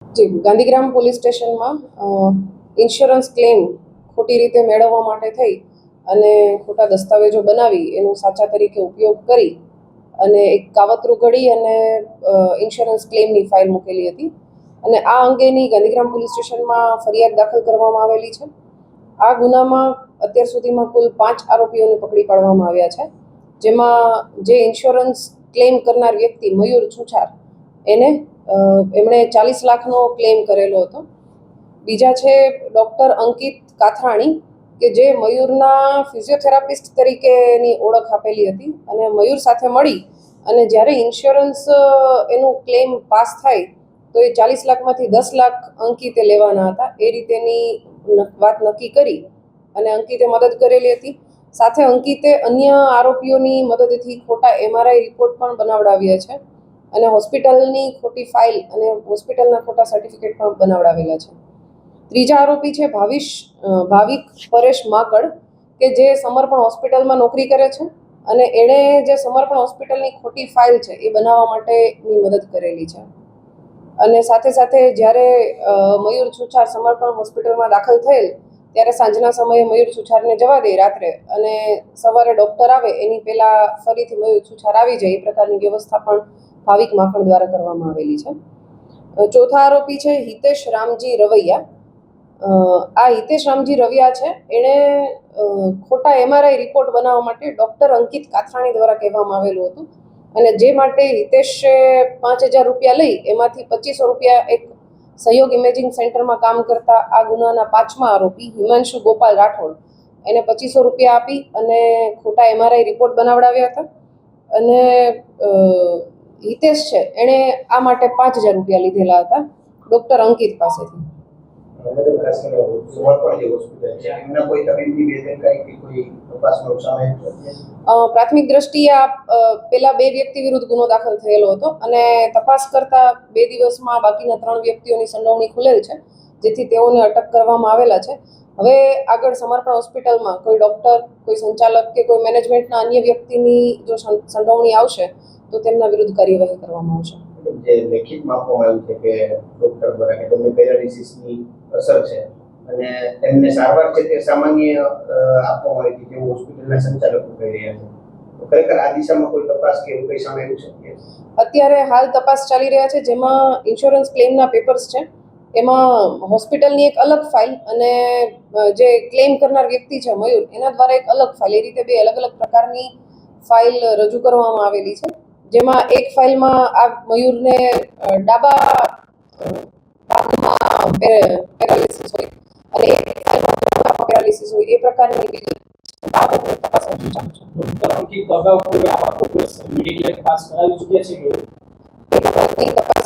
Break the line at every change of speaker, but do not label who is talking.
જી, Gandhigram police સ્ટેશનમાં insurance claim ખોટી રીતે મેળવવા માટે થઈ અને ખોટા દસ્તાવેજો બનાવી એનો સાચા તરીકે ઉપયોગ કરી અને એક કાવતરું ઘડી અને ઇન્સ્યોરન્સ ક્લેમની ફાઇલ મૂકેલી હતી અને આ અંગેની ગાંધીગ્રામ પોલીસ સ્ટેશનમાં ફરિયાદ દાખલ કરવામાં આવેલી છે. આ ગુનામાં અત્યાર સુધીમાં કુલ 5 આરોપીઓને પકડી પાડવામાં આવ્યા છે, જેમાં જે ઇન્સ્યોરન્સ ક્લેમ કરનાર વ્યક્તિ મયુર છુછાર એમણે 40 લાખનો ક્લેમ કરેલો હતો. બીજા છે ડૉક્ટર અંકિત કાથરાણી કે જે મયુરના ફિઝિયોથેરાપિસ્ટ તરીકેની ઓળખ આપેલી હતી અને મયુર સાથે મળી અને જ્યારે ઇન્સ્યોરન્સ એનું ક્લેમ પાસ થાય તો એ 40 લાખમાંથી 10 લાખ અંકિતે લેવાના હતા. એ રીતેની વાત નક્કી કરી અને અંકિતે મદદ કરેલી હતી. સાથે અંકિતે અન્ય આરોપીઓની મદદથી ખોટા MRI રિપોર્ટ પણ બનાવડાવ્યા છે અને હોસ્પિટલની ખોટી ફાઇલ અને હોસ્પિટલના ખોટા સર્ટિફિકેટ પણ બનાવડાવેલા છે. ત્રીજા આરોપી છે ભાવિક પરેશ માકડ કે જે સમર્પણ હોસ્પિટલમાં નોકરી કરે છે અને એણે જે સમર્પણ હોસ્પિટલની ખોટી ફાઇલ છે એ બનાવવા માટેની મદદ કરેલી છે. અને સાથે સાથે જ્યારે મયુર છુછાર સમર્પણ હોસ્પિટલમાં દાખલ થયેલ ત્યારે સાંજના સમયે મયુર છુછારને જવા દે રાત્રે અને સવારે ડૉક્ટર આવે એની પહેલાં ફરીથી મયુર છુછાર આવી જાય એ પ્રકારની વ્યવસ્થા પણ ભાવિક માખણ દ્વારા કરવામાં આવેલી છે. ચોથા આરોપી છે હિતેશ રામજી રવૈયા. આ હિતેશ રામજી રવિયા છે એણે ખોટા MRI રિપોર્ટ બનાવવા માટે ડૉક્ટર અંકિત કાથરાણી દ્વારા કહેવામાં આવેલું હતું અને જે માટે હિતેશે 5000 રૂપિયા લઈ એમાંથી 2500 રૂપિયા એક સહયોગ ઇમેજિંગ સેન્ટરમાં કામ કરતા આ ગુનાના 5મા આરોપી હિમાંશુ ગોપાલ રાઠોડ એને 2500 રૂપિયા આપી અને ખોટા MRI રિપોર્ટ બનાવડાવ્યા હતા અને હિતેશ છે એણે આ માટે 5000 રૂપિયા લીધેલા હતા ડૉક્ટર અંકિત પાસેથી. પ્રાથમિક દ્રષ્ટિએ પેલા 2 વ્યક્તિ વિરુદ્ધ ગુનો દાખલ થયેલો હતો અને તપાસ કરતા 2 દિવસમાં બાકીના 3 વ્યક્તિઓની સંડોવણી ખુલેલ છે, જેથી તેઓને અટક કરવામાં આવેલા છે. હવે આગળ સમર્પણ હોસ્પિટલમાં કોઈ ડૉક્ટર, કોઈ સંચાલક કે કોઈ મેનેજમેન્ટના અન્ય વ્યક્તિની જો સંડોવણી આવશે તો તેમના વિરુદ્ધ કાર્યવાહી કરવામાં આવશે.
જે લેખિતમાં આપવામાં આવ્યું છે કે ડૉક્ટર દ્વારા કે તેમને પેરાલિસિસની અસર છે અને તેમને સારવાર છે તે સામાન્ય આપવામાં આવી હતી તેવું હોસ્પિટલના સંચાલકો કહી રહ્યા છે. તો ખરેખર આ દિશામાં કોઈ તપાસ કે એવું કંઈ સામે આવ્યું છે?
અત્યારે હાલ તપાસ ચાલી રહ્યા છે, જેમાં ઇન્સ્યોરન્સ ક્લેમના પેપર્સ છે એમાં હોસ્પિટલની એક અલગ ફાઇલ અને જે ક્લેમ કરનાર વ્યક્તિ છે મયુર એના દ્વારા એક અલગ ફાઇલ, એ રીતે 2 અલગ અલગ પ્રકારની ફાઇલ રજૂ કરવામાં આવેલી છે. જેમાં એક ફાઇલમાં આ મયુરને ડાબા ભાગમાં પેરાલિસિસ હોય અને એક ફાઇલમાં પેરાલિસિસ હોય એ પ્રકારની તપાસ ચાલુ છે.
ડોક્ટર અંકિત અગાઉ કોઈ આવા પ્રોગ્રેસ મેડિકલ તપાસ કરાવી ચૂક્યા છે કે
એ તપાસ